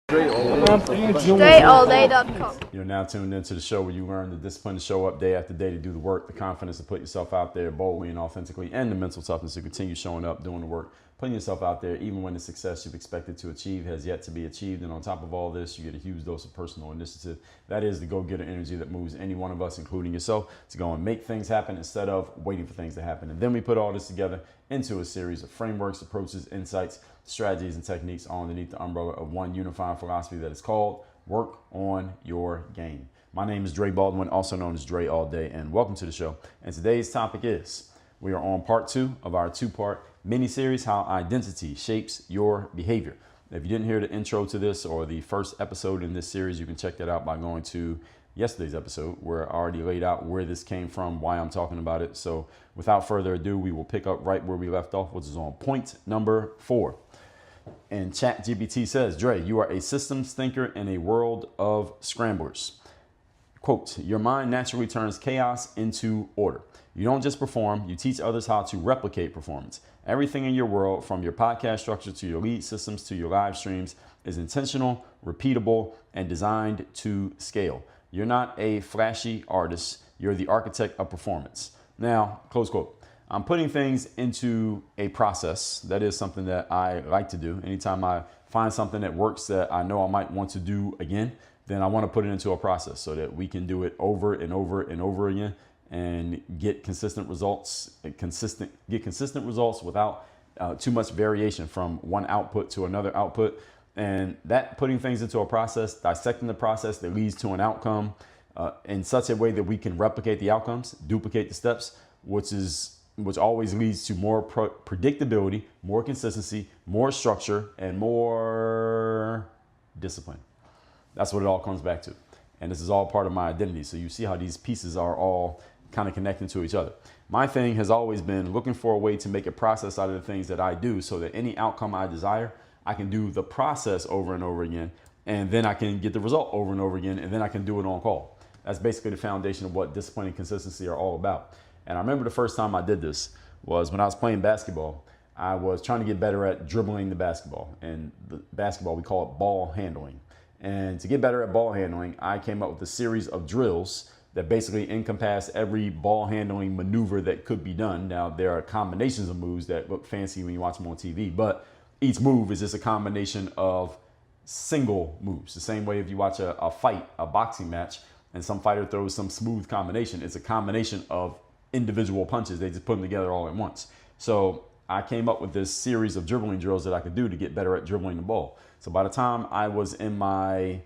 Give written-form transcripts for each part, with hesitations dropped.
DreAllDay.com. You're now tuned into the show where you learn the discipline to show up day after day to do the work, the confidence to put yourself out there boldly and authentically, and the mental toughness to continue showing up, doing the work, putting yourself out there even when the success you've expected to achieve has yet to be achieved. And on top of all this, you get a huge dose of personal initiative. That is the go-getter energy that moves any one of us, including yourself, to go and make things happen instead of waiting for things to happen. And then we put all this together into a series of frameworks, approaches, insights, strategies, and techniques all underneath the umbrella of one unifying philosophy that is called Work on Your Game. My name is Baldwin, also known as DreAllDay, and welcome to the show. And today's topic is, we are on part 2 of our 2-part mini-series, How Identity Shapes Your Behavior. If you didn't hear the intro to this or the first episode in this series, you can check that out by going to yesterday's episode, where I already laid out where this came from, why I'm talking about it. So without further ado, we will pick up right where we left off, which is on point number 4. And DreGPT says, Dre, you are a systems thinker in a world of scramblers. Quote, your mind naturally turns chaos into order. You don't just perform, you teach others how to replicate performance. Everything in your world, from your podcast structure to your lead systems to your live streams, is intentional, repeatable, and designed to scale. You're not a flashy artist, you're the architect of performance. Now, close quote. I'm putting things into a process. That is something that I like to do. Anytime I find something that works that I know I might want to do again, then I want to put it into a process so that we can do it over and over and over again and get consistent results, without too much variation from one output to another output. And that putting things into a process, dissecting the process that leads to an outcome in such a way that we can replicate the outcomes, duplicate the steps, which always leads to more predictability, more consistency, more structure, and more discipline. That's what it all comes back to. And this is all part of my identity. So you see how these pieces are all kind of connected to each other. My thing has always been looking for a way to make a process out of the things that I do so that any outcome I desire, I can do the process over and over again, and then I can get the result over and over again, and then I can do it on call. That's basically the foundation of what discipline and consistency are all about. And I remember the first time I did this was when I was playing basketball. I was trying to get better at dribbling the basketball. And the basketball, we call it ball handling. And to get better at ball handling, I came up with a series of drills that basically encompass every ball handling maneuver that could be done. Now, there are combinations of moves that look fancy when you watch them on TV, but each move is just a combination of single moves. The same way if you watch a fight, a boxing match, and some fighter throws some smooth combination, it's a combination of individual punches. They just put them together all at once. So I came up with this series of dribbling drills that I could do to get better at dribbling the ball. So by the time I was in my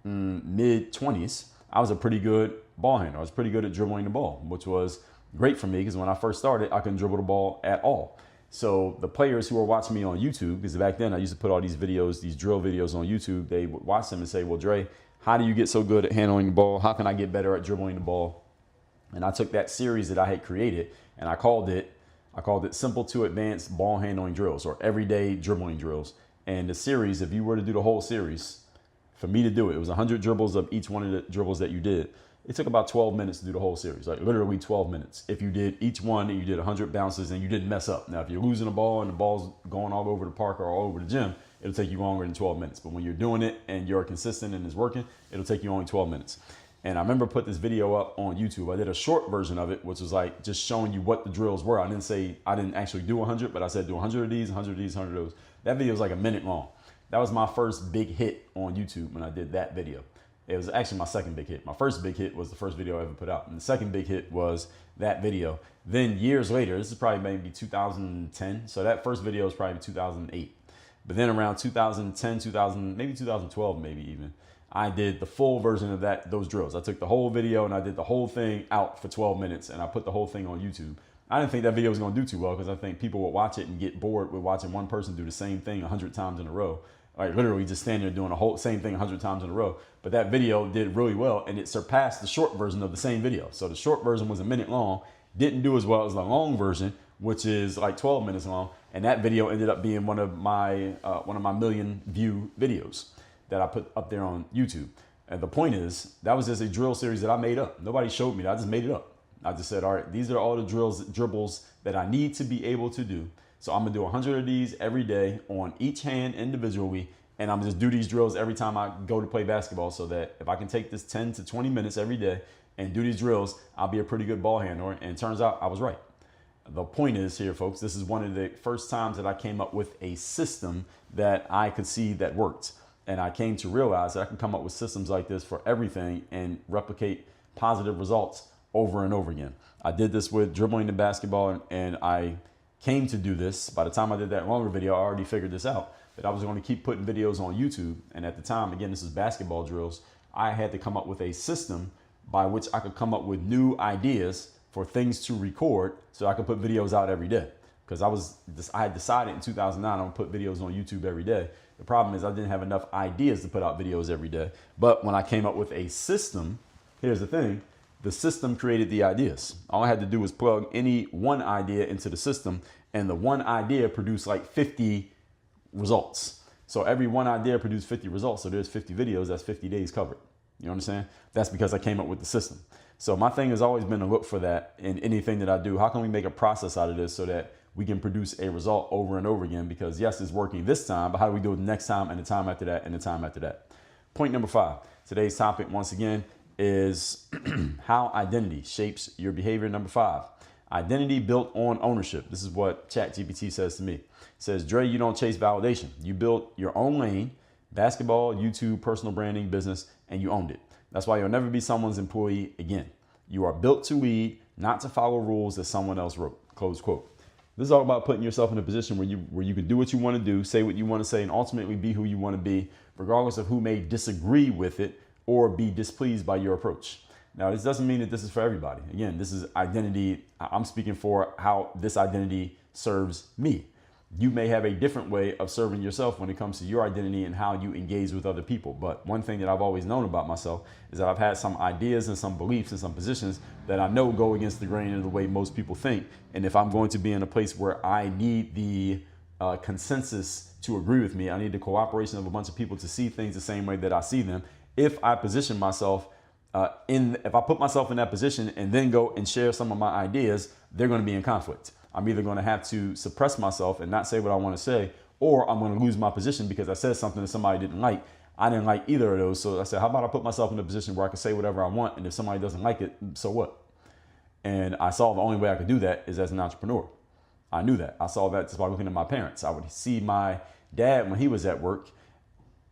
mid-20s, I was a pretty good ball handler. I was pretty good at dribbling the ball, which was great for me because when I first started, I couldn't dribble the ball at all. So the players who were watching me on YouTube, because back then I used to put all these videos, these drill videos on YouTube, they would watch them and say, well, Dre, how do you get so good at handling the ball? How can I get better at dribbling the ball? And I took that series that I had created and I called it Simple to Advanced Ball Handling Drills, or Everyday Dribbling Drills. And the series, if you were to do the whole series, for me to do it, it was 100 dribbles of each one of the dribbles that you did. It took about 12 minutes to do the whole series, like literally 12 minutes. If you did each one and you did 100 bounces and you didn't mess up. Now, if you're losing a ball and the ball's going all over the park or all over the gym, it'll take you longer than 12 minutes. But when you're doing it and you're consistent and it's working, it'll take you only 12 minutes. And I remember put this video up on YouTube. I did a short version of it, which was like just showing you what the drills were. I didn't actually do 100, but I said do 100 of these, 100 of these, 100 of those. That video was like a minute long. That was my first big hit on YouTube when I did that video. It was actually my second big hit. My first big hit was the first video I ever put out. And the second big hit was that video. Then years later, this is probably maybe 2010. So that first video was probably 2008. But then around 2010, maybe 2012, maybe even, I did the full version of those drills. I took the whole video and I did the whole thing out for 12 minutes and I put the whole thing on YouTube. I didn't think that video was going to do too well because I think people would watch it and get bored with watching one person do the same thing 100 times in a row. Like literally just standing there doing the whole same thing 100 times in a row. But that video did really well and it surpassed the short version of the same video. So the short version was a minute long, didn't do as well as the long version, which is like 12 minutes long. And that video ended up being one of my million view videos that I put up there on YouTube. And the point is, that was just a drill series that I made up. Nobody showed me that. I just made it up. I just said, all right, these are all the dribbles that I need to be able to do. So I'm gonna do 100 of these every day on each hand individually And I'm just do these drills every time I go to play basketball, so that if I can take this 10 to 20 minutes every day and do these drills, I'll be a pretty good ball handler. And it turns out I was right. The point is here, folks, this is one of the first times that I came up with a system that I could see that worked. And I came to realize that I can come up with systems like this for everything and replicate positive results over and over again. I did this with dribbling the basketball, and I came to do this. By the time I did that longer video, I already figured this out, that I was going to keep putting videos on YouTube. And at the time, again, this is basketball drills. I had to come up with a system by which I could come up with new ideas for things to record so I could put videos out every day. Because I had decided in 2009 I'm gonna put videos on YouTube every day. The problem is I didn't have enough ideas to put out videos every day. But when I came up with a system, here's the thing, the system created the ideas. All I had to do was plug any one idea into the system, and the one idea produced like 50 results. So every one idea produced 50 results. So there's 50 videos, that's 50 days covered. You understand? That's because I came up with the system. So my thing has always been to look for that in anything that I do. How can we make a process out of this so that we can produce a result over and over again? Because yes, it's working this time, but how do we do it the next time and the time after that and the time after that? Point number 5. Today's topic, once again, is how identity shapes your behavior. Number 5, identity built on ownership. This is what ChatGPT says to me. It says, Dre, you don't chase validation. You built your own lane, basketball, YouTube, personal branding, business, and you owned it. That's why you'll never be someone's employee again. You are built to lead, not to follow rules that someone else wrote. Close quote. This is all about putting yourself in a position where you can do what you want to do, say what you want to say, and ultimately be who you want to be, regardless of who may disagree with it or be displeased by your approach. Now, this doesn't mean that this is for everybody. Again, this is identity. I'm speaking for how this identity serves me. You may have a different way of serving yourself when it comes to your identity and how you engage with other people. But one thing that I've always known about myself is that I've had some ideas and some beliefs and some positions that I know go against the grain of the way most people think. And if I'm going to be in a place where I need the consensus to agree with me, I need the cooperation of a bunch of people to see things the same way that I see them. If I position myself if I put myself in that position and then go and share some of my ideas, they're going to be in conflict. I'm either going to have to suppress myself and not say what I want to say, or I'm going to lose my position because I said something that somebody didn't like. I didn't like either of those. So I said, how about I put myself in a position where I can say whatever I want, and if somebody doesn't like it, so what? And I saw the only way I could do that is as an entrepreneur. I knew that. I saw that just by looking at my parents. I would see my dad when he was at work,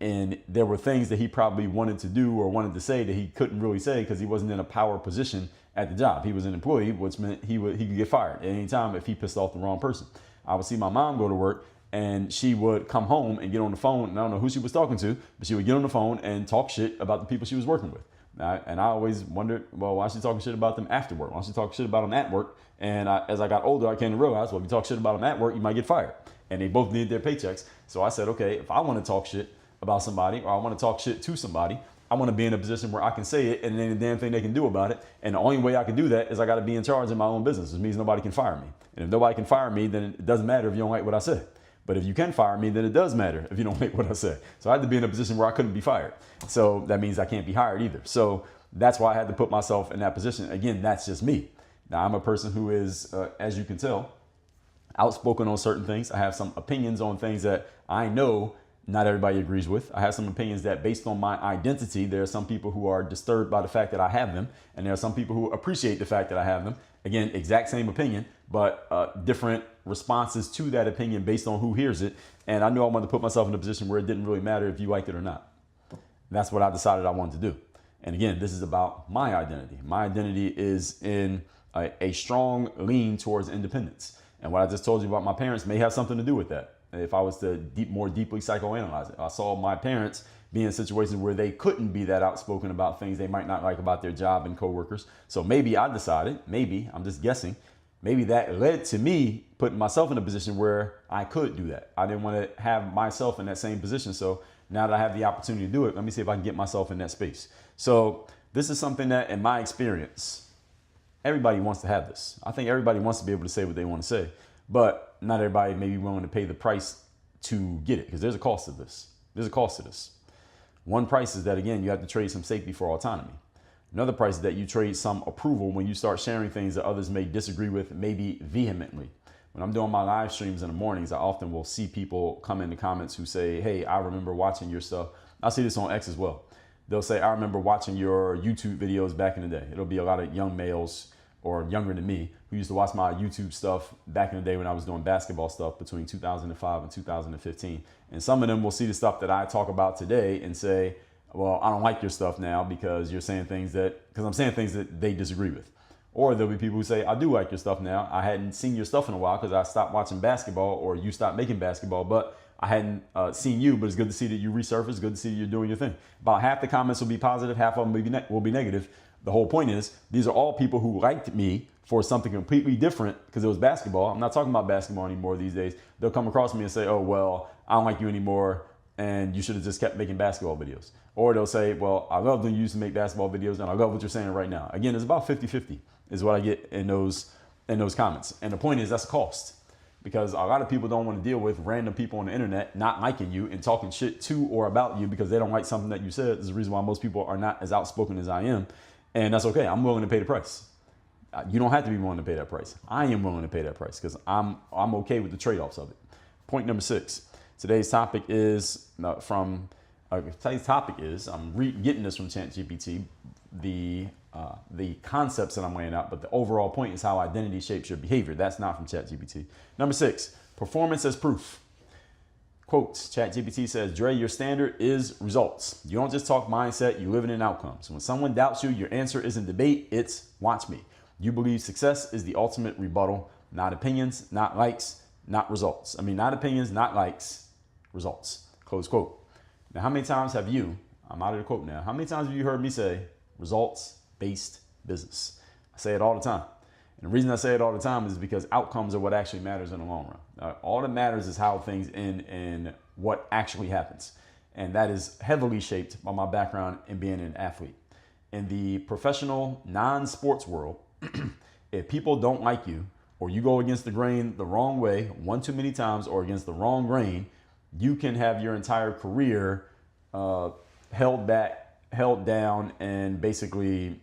and there were things that he probably wanted to do or wanted to say that he couldn't really say because he wasn't in a power position at the job. He was an employee, which meant he could get fired at any time if he pissed off the wrong person. I would see my mom go to work, and she would come home and get on the phone, and I don't know who she was talking to, but she would get on the phone and talk shit about the people she was working with. And I always wondered, well, why is she talking shit about them after work? Why don't she talk shit about them at work? And as I got older, I came to realize, well, if you talk shit about them at work, you might get fired. And they both need their paychecks. So I said, okay, if I want to talk shit about somebody, or I want to talk shit to somebody, I want to be in a position where I can say it and then the damn thing they can do about it. And the only way I can do that is I got to be in charge of my own business, which means nobody can fire me. And if nobody can fire me, then it doesn't matter if you don't like what I say. But if you can fire me, then it does matter if you don't like what I say. So I had to be in a position where I couldn't be fired. So that means I can't be hired either. So that's why I had to put myself in that position. Again, that's just me. Now, I'm a person who is, as you can tell, outspoken on certain things. I have some opinions on things that I know not everybody agrees with. I have some opinions that based on my identity, there are some people who are disturbed by the fact that I have them. And there are some people who appreciate the fact that I have them. Again, exact same opinion, but different responses to that opinion based on who hears it. And I knew I wanted to put myself in a position where it didn't really matter if you liked it or not. That's what I decided I wanted to do. And again, this is about my identity. My identity is in a strong lean towards independence. And what I just told you about my parents may have something to do with that. If I was to more deeply psychoanalyze it, I saw my parents be in situations where they couldn't be that outspoken about things they might not like about their job and coworkers. So maybe I decided, maybe, I'm just guessing, maybe that led to me putting myself in a position where I could do that. I didn't want to have myself in that same position. So now that I have the opportunity to do it, let me see if I can get myself in that space. So this is something that, in my experience, everybody wants to have this. I think everybody wants to be able to say what they want to say, but not everybody may be willing to pay the price to get it, because there's a cost to this. There's a cost to this. One price is that, again, you have to trade some safety for autonomy. Another price is that you trade some approval when you start sharing things that others may disagree with, maybe vehemently. When I'm doing my live streams in the mornings, I often will see people come in the comments who say, hey, I remember watching your stuff. I see this on X as well. They'll say, I remember watching your YouTube videos back in the day. It'll be a lot of young males or younger than me who used to watch my YouTube stuff back in the day when I was doing basketball stuff between 2005 and 2015. And some of them will see the stuff that I talk about today and say, well, I don't like your stuff now because you're saying things because I'm saying things that they disagree with. Or there'll be people who say, I do like your stuff now. I hadn't seen your stuff in a while because I stopped watching basketball or you stopped making basketball, but I hadn't seen you, but it's good to see that you resurfaced. Good to see that you're doing your thing. About half the comments will be positive, half of them will be negative. The whole point is these are all people who liked me for something completely different because it was basketball. I'm not talking about basketball anymore these days. They'll come across me and say, oh, well, I don't like you anymore and you should have just kept making basketball videos. Or they'll say, well, I love when you used to make basketball videos and I love what you're saying right now. Again, it's about 50-50 is what I get in those comments. And the point is that's a cost because a lot of people don't want to deal with random people on the internet not liking you and talking shit to or about you because they don't like something that you said. This is the reason why most people are not as outspoken as I am. And that's okay. I'm willing to pay the price. You don't have to be willing to pay that price. I am willing to pay that price because I'm okay with the trade-offs of it. Point number 6. Today's topic is I'm getting this from ChatGPT, the concepts that I'm laying out, but the overall point is how identity shapes your behavior. That's not from ChatGPT. Number 6, performance as proof. Quotes, ChatGPT says, Dre, your standard is results. You don't just talk mindset, you live it in outcomes. When someone doubts you, your answer isn't debate, it's watch me. You believe success is the ultimate rebuttal, not opinions, not likes, not results. Not opinions, not likes, results. Close quote. Now, how many times have you, I'm out of the quote now, how many times have you heard me say results-based business? I say it all the time. And the reason I say it all the time is because outcomes are what actually matters in the long run. All that matters is how things end and what actually happens. And that is heavily shaped by my background in being an athlete. In the professional non-sports world, if people don't like you or you go against the grain the wrong way one too many times or against the wrong grain, you can have your entire career held back, held down, and basically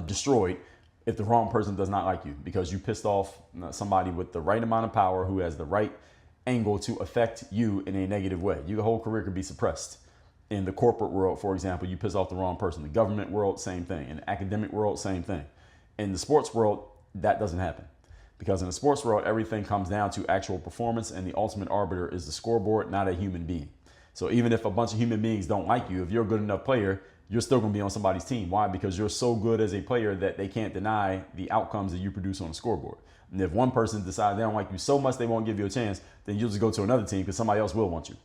destroyed if the wrong person does not like you because you pissed off somebody with the right amount of power who has the right angle to affect you in a negative way. Your whole career could be suppressed. In the corporate world, for example, you piss off the wrong person. The government world, same thing. In the academic world, same thing. In the sports world, that doesn't happen. Because in the sports world, everything comes down to actual performance and the ultimate arbiter is the scoreboard, not a human being. So even if a bunch of human beings don't like you, if you're a good enough player, you're still going to be on somebody's team. Why? Because you're so good as a player that they can't deny the outcomes that you produce on the scoreboard. And if one person decides they don't like you so much they won't give you a chance, then you'll just go to another team because somebody else will want you.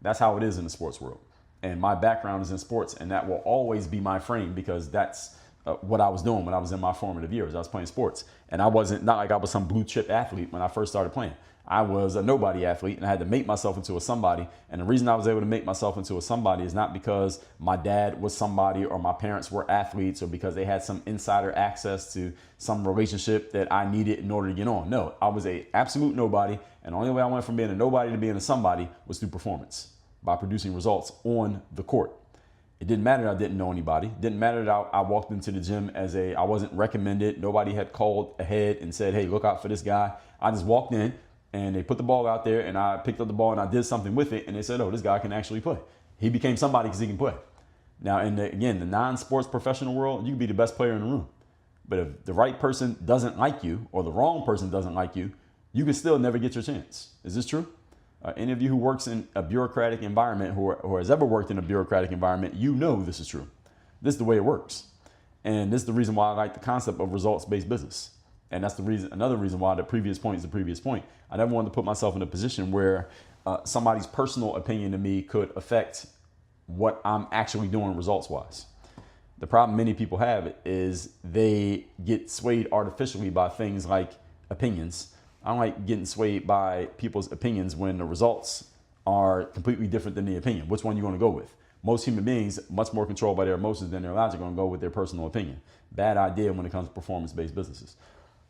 That's how it is in the sports world. And my background is in sports, and that will always be my frame because that's what I was doing when I was in my formative years. I was playing sports, and not like I was some blue chip athlete when I first started playing. I was a nobody athlete, and I had to make myself into a somebody. And the reason I was able to make myself into a somebody is not because my dad was somebody or my parents were athletes or because they had some insider access to some relationship that I needed in order to get on. No, I was a absolute nobody, and the only way I went from being a nobody to being a somebody was through performance, by producing results on the court. It didn't matter that I didn't know anybody. It didn't matter that I walked into the gym I wasn't recommended. Nobody had called ahead and said, hey, look out for this guy. I just walked in and they put the ball out there and I picked up the ball and I did something with it. And they said, oh, this guy can actually play. He became somebody because he can play. Now, in the non-sports professional world, you can be the best player in the room. But if the right person doesn't like you or the wrong person doesn't like you, you can still never get your chance. Is this true? Any of you who works in a bureaucratic environment or has ever worked in a bureaucratic environment, you know this is true. This is the way it works. And this is the reason why I like the concept of results-based business. And that's another reason why the previous point is the previous point. I never wanted to put myself in a position where somebody's personal opinion to me could affect what I'm actually doing results-wise. The problem many people have is they get swayed artificially by things like opinions. I don't like getting swayed by people's opinions when the results are completely different than the opinion. Which one you want to go with? Most human beings, much more controlled by their emotions than their logic, are going to go with their personal opinion. Bad idea when it comes to performance-based businesses.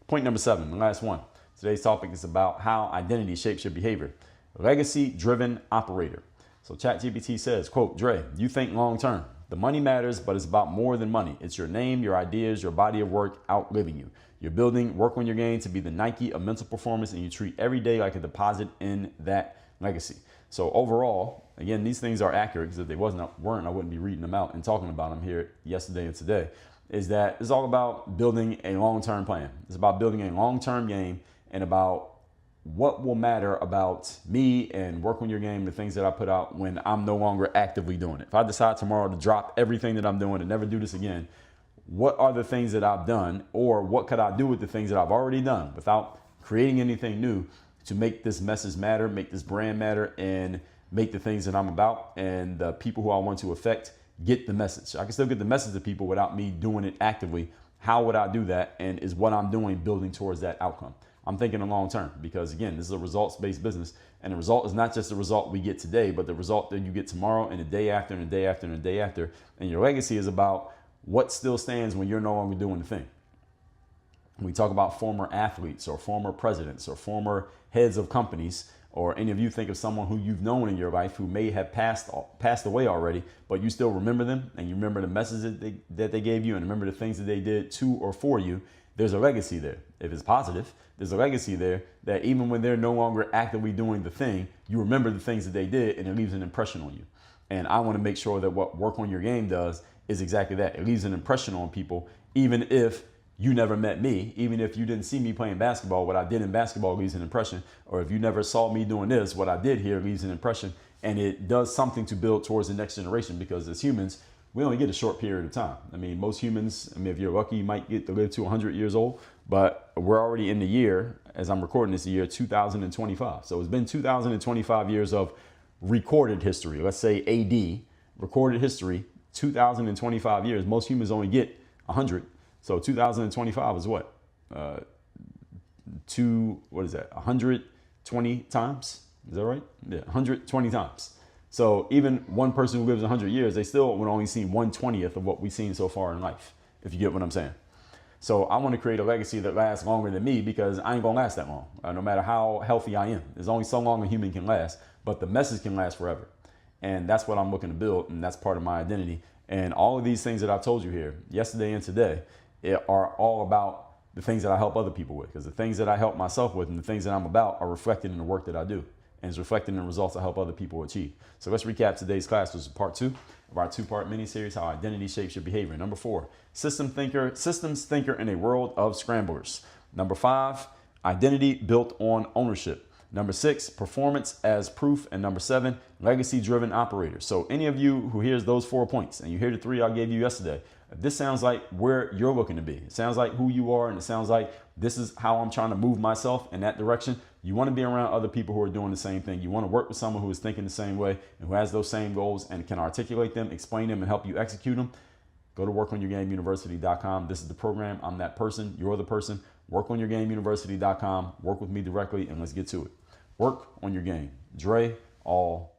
Point number 7, the last one. Today's topic is about how identity shapes your behavior. Legacy-driven operator. So ChatGPT says, quote, Dre, you think long-term. The money matters, but it's about more than money. It's your name, your ideas, your body of work outliving you. You're building Work on Your Game to be the Nike of mental performance, and you treat every day like a deposit in that legacy. So overall, again, these things are accurate, because if they weren't, I wouldn't be reading them out and talking about them here yesterday and today. Is that it's all about building a long-term plan. It's about building a long-term game, and about what will matter about me and Work on Your Game, the things that I put out when I'm no longer actively doing it. If I decide tomorrow to drop everything that I'm doing and never do this again, what are the things that I've done, or what could I do with the things that I've already done without creating anything new to make this message matter, make this brand matter, and make the things that I'm about and the people who I want to affect get the message. I can still get the message to people without me doing it actively. How would I do that? And is what I'm doing building towards that outcome? I'm thinking in long term, because again, this is a results-based business, and the result is not just the result we get today, but the result that you get tomorrow and the day after and the day after and the day after. And your legacy is about what still stands when you're no longer doing the thing. When we talk about former athletes or former presidents or former heads of companies, or any of you think of someone who you've known in your life who may have passed away already, but you still remember them, and you remember the messages that they gave you, and remember the things that they did to or for you, there's a legacy there. If it's positive, there's a legacy there that even when they're no longer actively doing the thing, you remember the things that they did, and it leaves an impression on you. And I want to make sure that what Work on Your Game does is exactly that. It leaves an impression on people, even if you never met me, even if you didn't see me playing basketball, what I did in basketball leaves an impression. Or if you never saw me doing this, what I did here leaves an impression. And it does something to build towards the next generation, because as humans, we only get a short period of time. I mean, most humans, if you're lucky, you might get to live to 100 years old, but we're already in the year, as I'm recording this, the year 2025. So it's been 2025 years of recorded history. Let's say AD, recorded history, 2025 years. Most humans only get 100. So 2025 is what? 120 times? Is that right? Yeah, 120 times. So even one person who lives 100 years, they still would only see 1/20th of what we've seen so far in life, if you get what I'm saying. So I want to create a legacy that lasts longer than me, because I ain't going to last that long, no matter how healthy I am. There's only so long a human can last, but the message can last forever. And that's what I'm looking to build, and that's part of my identity. And all of these things that I've told you here, yesterday and today, are all about the things that I help other people with, because the things that I help myself with and the things that I'm about are reflected in the work that I do, and it's reflected in the results I help other people achieve. So let's recap today's class. This is part 2 of our 2-part mini-series, How Identity Shapes Your Behavior. Number 4, systems thinker in a world of scramblers. Number 5, identity built on ownership. Number 6, performance as proof. And number 7, legacy-driven operator. So any of you who hears those 4 points, and you hear the 3 I gave you yesterday, this sounds like where you're looking to be. It sounds like who you are, and it sounds like this is how I'm trying to move myself in that direction. You want to be around other people who are doing the same thing. You want to work with someone who is thinking the same way and who has those same goals and can articulate them, explain them, and help you execute them. Go to workonyourgameuniversity.com. This is the program. I'm that person. You're the person. Workonyourgameuniversity.com. Work with me directly, and let's get to it. Work on your game. Dre, all